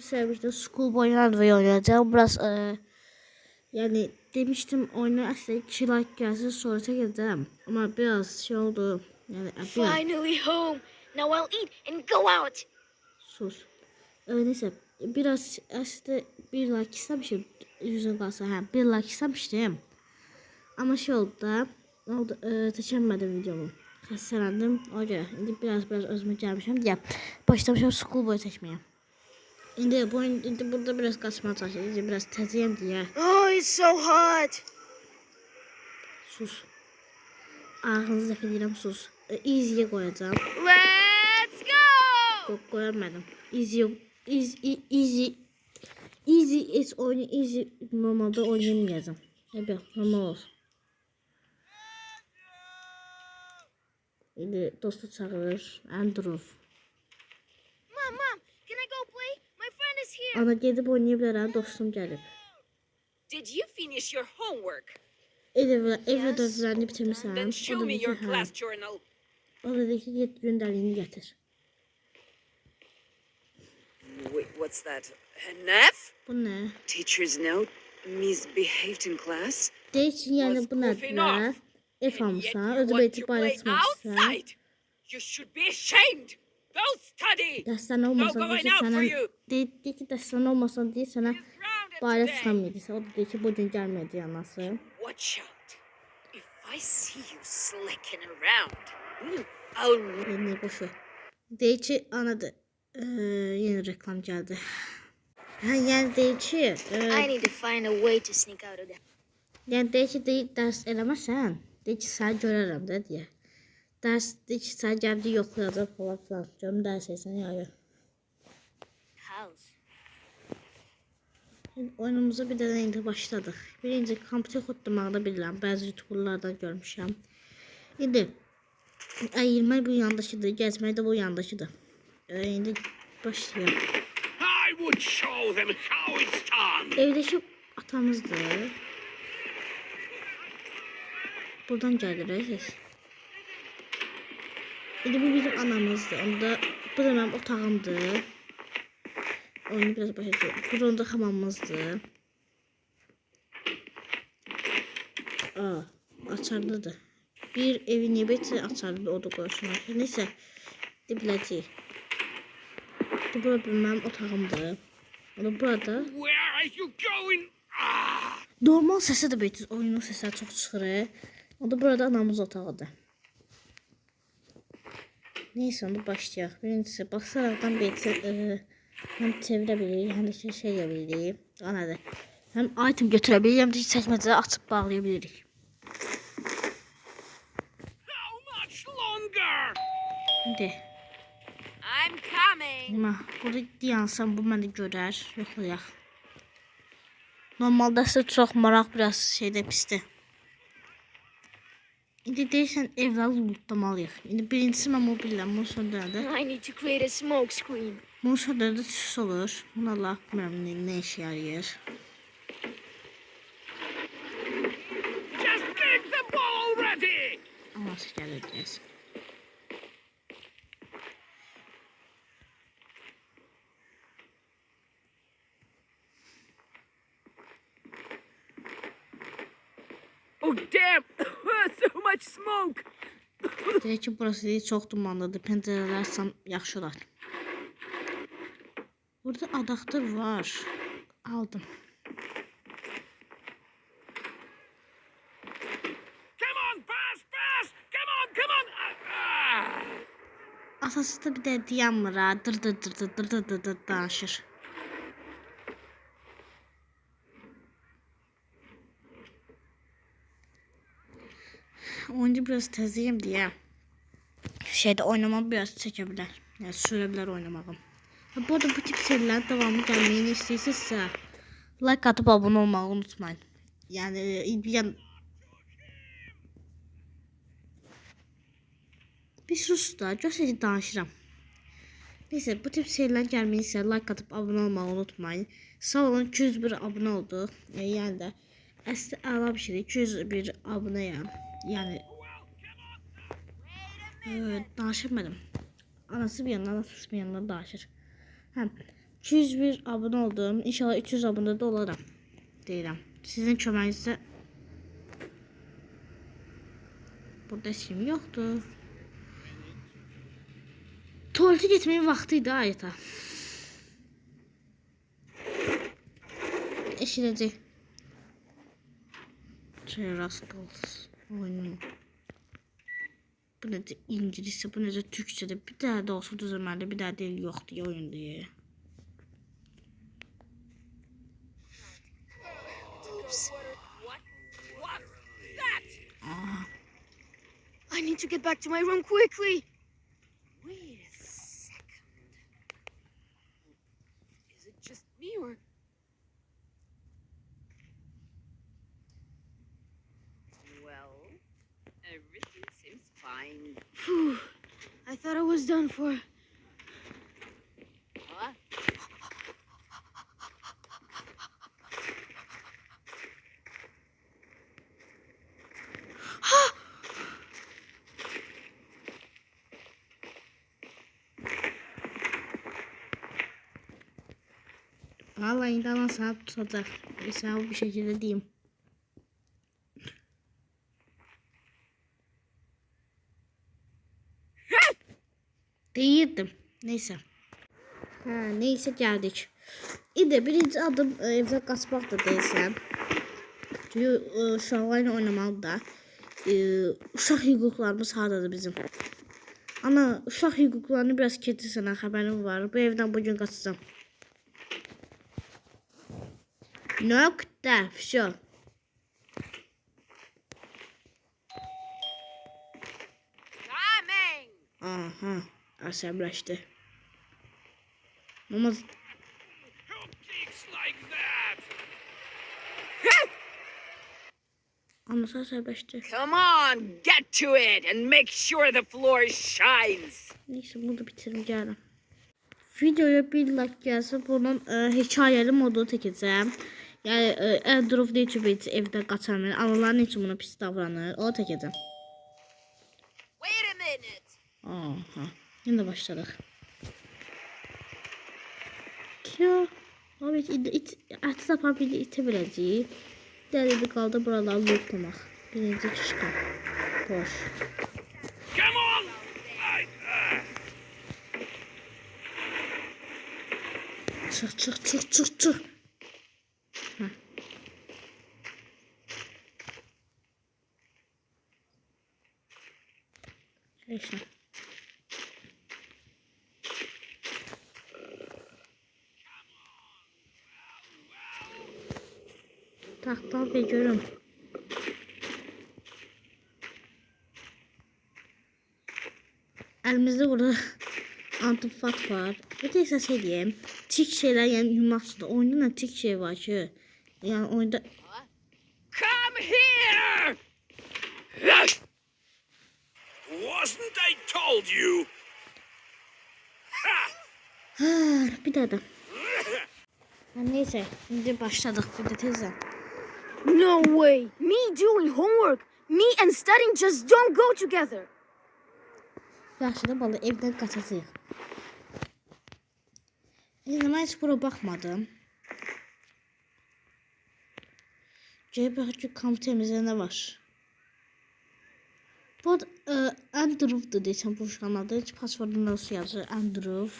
Sevmiştim. Schoolboy Runway oynayacağım. Biraz yani demiştim oynarsa 2 like gelsin sonra çekeceğim. Ama biraz şey oldu. Yani biraz Finally home. Now I'll eat and go out. sus. Neyse biraz aslında 1 like istemişim. Yüzün kalsa bir like istemiştim. Ama şey oldu da ne oldu seçemedim videomu. Hastalandım. O yüzden şimdi biraz özüme gelmişim diye başlamışım Schoolboy seçmeye. Şimdi burada biraz kaçmaya çalışacağız. Biraz tezeyim diye. Oh, it's so hot. Sus. Ağzınızı edelim sus. Easy'ye koyacağım. Let's go. Koyamadım. Easy is oyunu easy normalde oynayamayacağım. Evet normal olsun. Şimdi dostu çağırır. Andrew. Mom, can I go play? My friend is here. Ana gedib oynayabilir dostum gelip. Did you finish your homework? Evde dövülerini bitirmişsem. Then show me your class journal. O da dedi ki git gönderliğini getir. Wait, what's that? Nef? Bu ne? Teacher's note. Misbehaved in class. Deyik yani Was bu proof nədir? enough. F And yet almışsan, you özü want beyti to play paylaşmışsan. outside. You should be ashamed. Go study. Dəstən No olmasan going deyir ki, out for sənə you. deyir ki, dəstən olmasan deyir sənə She's grounded bayra today. çıxamayırsa. O da deyir ki, bu gün gəlmədi anası. Watch out. If I see you slicking around, I'll... Ne boşu. Deyir ki, anadır. Yeni reklam gəldi. Yəni deyir ki, I need to find a way to sneak out of there. yəni deyir ki, dərs eləməsən, deyir ki, səni görərəm də deyə. Dərs deyir ki, sən gəldi yoxlayacaq falan filan. Görüm dərs etsən ya yox. House. Oyunumuza bir də indi başladıq. Birinci kompüter xodlamaqda bilirəm. Bəzi youtuberlardan görmüşəm. İndi əyilmək bu yandakıdır, gəzmək də bu yandakıdır. İndi başlayaq. I would show them how it's done. Evdəki atamızdır. Buradan gəlirik. İndi bu bizim anamızdır. Onda bu da mənim otağımdır. Oyunu biraz başlayacaq. Bu da hamamımızdır. Açarlıdır. Bir evin yebeti açarlı o da qoysunlar. Neyse. De biləcəyik. Bu burada mənim otağımdır. Onda burada Where are you going? Ah! normal səsi də betiz. Oyunun səsləri çox çıxır. Onda burada anamız otağıdır. Neyse onda başlayaq. Birincisi baxsaraqdan betiz həm çevirə bilirik, həm də şey edə bilirik. Anadır. Həm item götürə bilirik, həm də çəkməcələri açıb bağlaya bilirik. How much longer? İndi. I'm coming. Burada dayansam bu məni görər. Yoxlayaq. Normalda sizə çox maraq biraz şeydə pisdir. İndi deyirsən evləri lootlamalıyıq. İndi birincisi mən bunu bilirəm. Bunu söndürəndə. I need to create a smoke screen. Bunu söndürəndə süs olur. Bunu Allah bilmirəm nə işə yarayır. Just dig the ball already. Aması gəlir deyəsən. Oh, damn. So much smoke. Deyək ki, burası deyil, çox dumanlıdır. Pəncərələr sam yaxşı olar. Burada adaqdır var. Aldım. Come on, pass. Come on. Asası da bir də dayanmır ha. Dır danışır. Oyuncu biraz təziyim deyə şeydə oynamam biraz çəkə bilər. Yəni sürə bilər oynamağım. Bu arada bu tip serilərin davamı gəlməyini istəyirsinizsə like atıb abunə olmağı unutmayın. Yəni bir sus da, göstərici danışıram. Neyse bu tip serilərin gəlməyini isə like atıb abunə olmağı unutmayın. Sağ olun 201 abunə olduq. Yəni də əslində əla bir şeydir. 201 abunəyəm. Yəni danışamadım. Anası bir yandan, anası bir yandan danışır. 201 abone oldum. İnşallah 300 abone de olaram. Deyirəm. Sizin köməyinizlə burada heç kim yoxdur. Tuvalete getməyin vaxtıydı ayeta. Eşidəcək. Rascals oyunu. Bu necə ingiliscə, bu necə türkçədə. Bir daha da olsa düzəlməli, bir daha dil yox deyə oyun deyə. Oops. What was that? I need to get back to my room quickly. Wait a second. Is it just me or? Well, everything seems fine. Phew. I thought I was done for. Huh? Vallahi indi alan sana tutacaq. Sana bir şekilde diyeyim. Değildim. Neyse. Neyse geldik. İndi birinci adım evde kaçmak da değilsem. Çünkü uşaqlarla oynamalı da. Uşaq hüquqlarımız hardadır bizim. Ana uşaq hüquqlarını biraz keçirsən, xəbərim var. Bu evden bugün qaçacağım. Nokta. Все. Coming! Aha. Əsəbləşdi. Ama Who kicks like that? anası əsəbləşdi. Come on, get to it and make sure the floor shines. Neyse bunu da bitirim gələm. Videoya bir like gəlsə bunun hekayəli modu çəkəcəm. Yəni Andrew YouTube evdə qaçanlar, analar üçün buna pis davranır. O çəkəcəm. Wait a minute. Aha. Yine başladık. Ya. Evet, eti tapan bir ite biləcəyik. Dəlidi qaldı buraları yoxlamaq. Birinci kişkan. Boş. Come on! Çıx. Hə. Eşlə. Taxtal ve görüm. Elimizde burada antifat var. Bir de şey diyeyim. Tik şeyler yani yumak suda. Oyunda da tik şey var ki. Yani oyunda... Come here! Wasn't I told you? Ha! Bir daha da. Neyse. Şimdi başladık. Bir de tezden. No way. Me doing homework. Me and studying just don't go together. Yaxşı balı evdən qaçacağıq. Mən heç bura baxmadım. Gəlib baxaq ki, kompüterimizdə nə var. Bu Andrew'dur desəm bu uşağın adı. Heç passwordunda nasıl yazır? Andrew.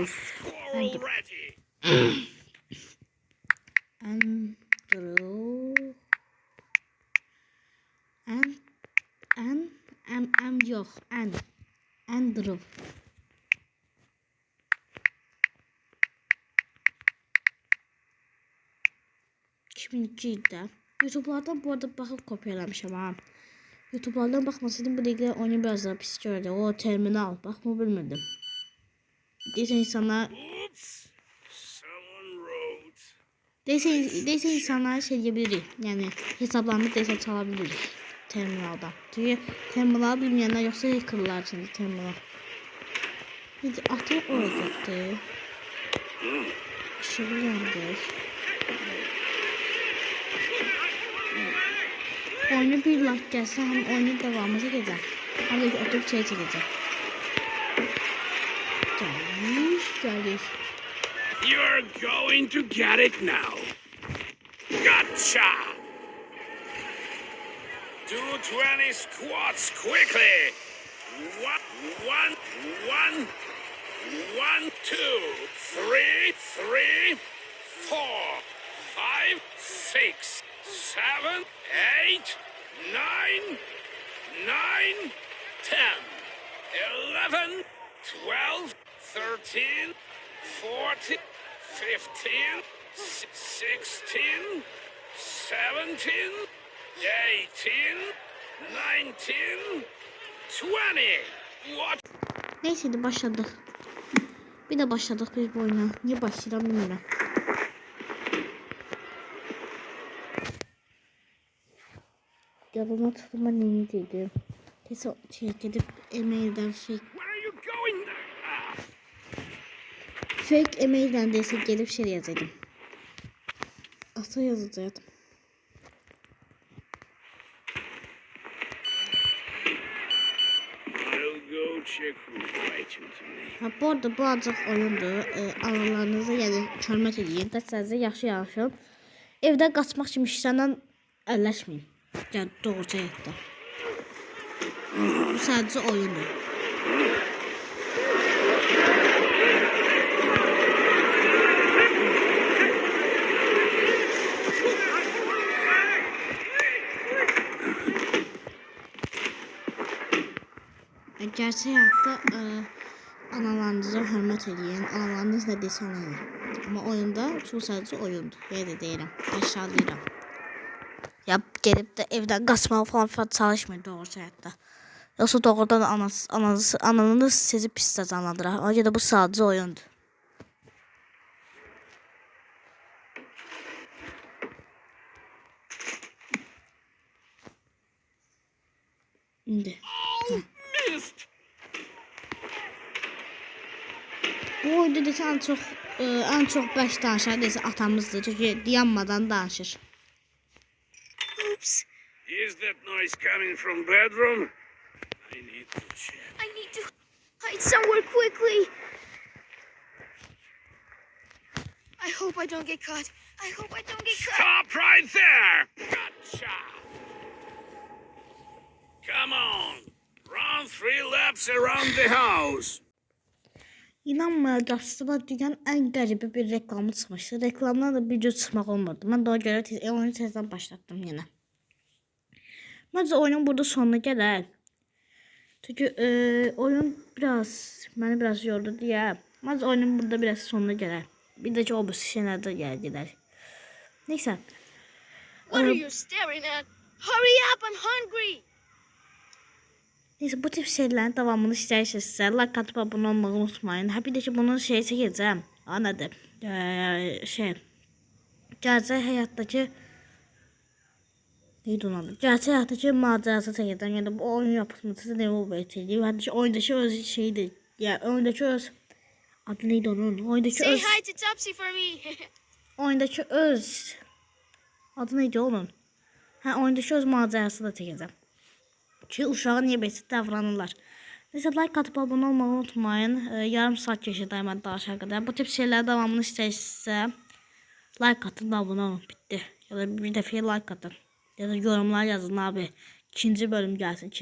Squirrel ready. Yok. Andrew. ildə. YouTube'lardan bu arada baxıb kopyalamışam ha. YouTube'lardan baxmasaydım bu dəqiqə oyunu biraz daha pis gördü. O terminal. Baxma bilmirdim. Deyəsən insanlar Oops. Someone wrote. deyəsən insanlar şey edebilirik. Yani hesaplarını deyəsən çalabilirik. Terminalda. Çünkü terminal bilmeyenler yoksa yıkırlar şimdi terminal. Hiç atı olacaktı. Işığı yandır. Oyunu bir like gelse hem oyunun devamı çekeceğim. Hem de oturup şey çekeceğim. Gelmiş. Geldik. You're going to get it now. Gotcha! Do 20 squats quickly. One, two, three, 4, 5, 6, 7, 8, 9, 10, 11, 12, 13, 14, 15, 16, 17, 18, 19, 20. What? Neyse de başladık. Bir de başladık biz bu oyuna. Niye başlayalım bilmiyorum. Yalıma tutulma neydi? Neyse gidip e-mailden Where are you going? fake e-mailden deyse gelip şey yazaydım. Ata yazacaktım. I'll go check who's writing to me. Ha, bu arada bu acıq oyundur. Analarınıza yəni hörmət edin. Dərslərinizi yaxşı. Evdən qaçmaq kimi işlərlə əlləşməyin. Yəni doğruca həyatda. Bu sadəcə oyundur. Gerçək həyatda analarınıza hörmət edin. Analarınız nə desə ona edin. Amma oyunda bu sadəcə oyundur. Belə deyirəm. Aşağılayıram. Ya gelip de evden kaçmağa falan çalışmayın doğrusu həyatda. Yoksa doğrudan ananız sizi pis cəzalandırır. Ona görə bu sadəcə oyundur. İndi. Missed! Bu oyunda desə ən çox bəş danışan desə atamızdır. Çünki dayanmadan danışır. Oops. Is that noise coming from bedroom? I need to check. I need to hide somewhere quickly. I hope I don't get caught. I hope I don't get caught. Stop right there! Gotcha! Come on! Run 3 laps around the house. İnanmayacaqsınız, dünyanın ən qəribə bir reklamı çıxmışdı. Reklamdan da video çıxmaq olmadı. Mən də ona görə oyunu tezdən başlattım yenə. Məncə oyunun burada sonuna gələr. Çünki oyun məni biraz yordu deyə. Məncə oyunun burada biraz sonuna gələr. Bir də ki o bu şeylərdə gələr. Neysə. What are you staring at? Hurry up, I'm hungry. Neysə bu tip şeylərin davamını istəyirsinizsə, like atıp abunə olmağı unutmayın. Ha bir də ki bunun şeyi çəkəcəm. Nədir? Gerçək həyatdakı neydi onun adı? Gerçək həyatdakı macerası çəkəcəm. Yəni bu oyun yapılması nə olub etdiyi. Hətta ki oyundakı öz şeyidir. Yəni oyundakı öz adı neydi onun? Oyundakı Say öz hi to Topsy for me. oyundakı öz adı neydi onun? Hə oyundakı öz macerası da çəkəcəm. Ki uşağı niye besit davranırlar. Neyse like atıp abone olmayı unutmayın. Yarım saat geçirdi hemen daha aşağı kadar. Bu tip şeyler devamını isterse like atın, abone olun, bitti. Ya da bir defaya like atın. Ya da yorumlar yazın abi. İkinci bölüm gelsin.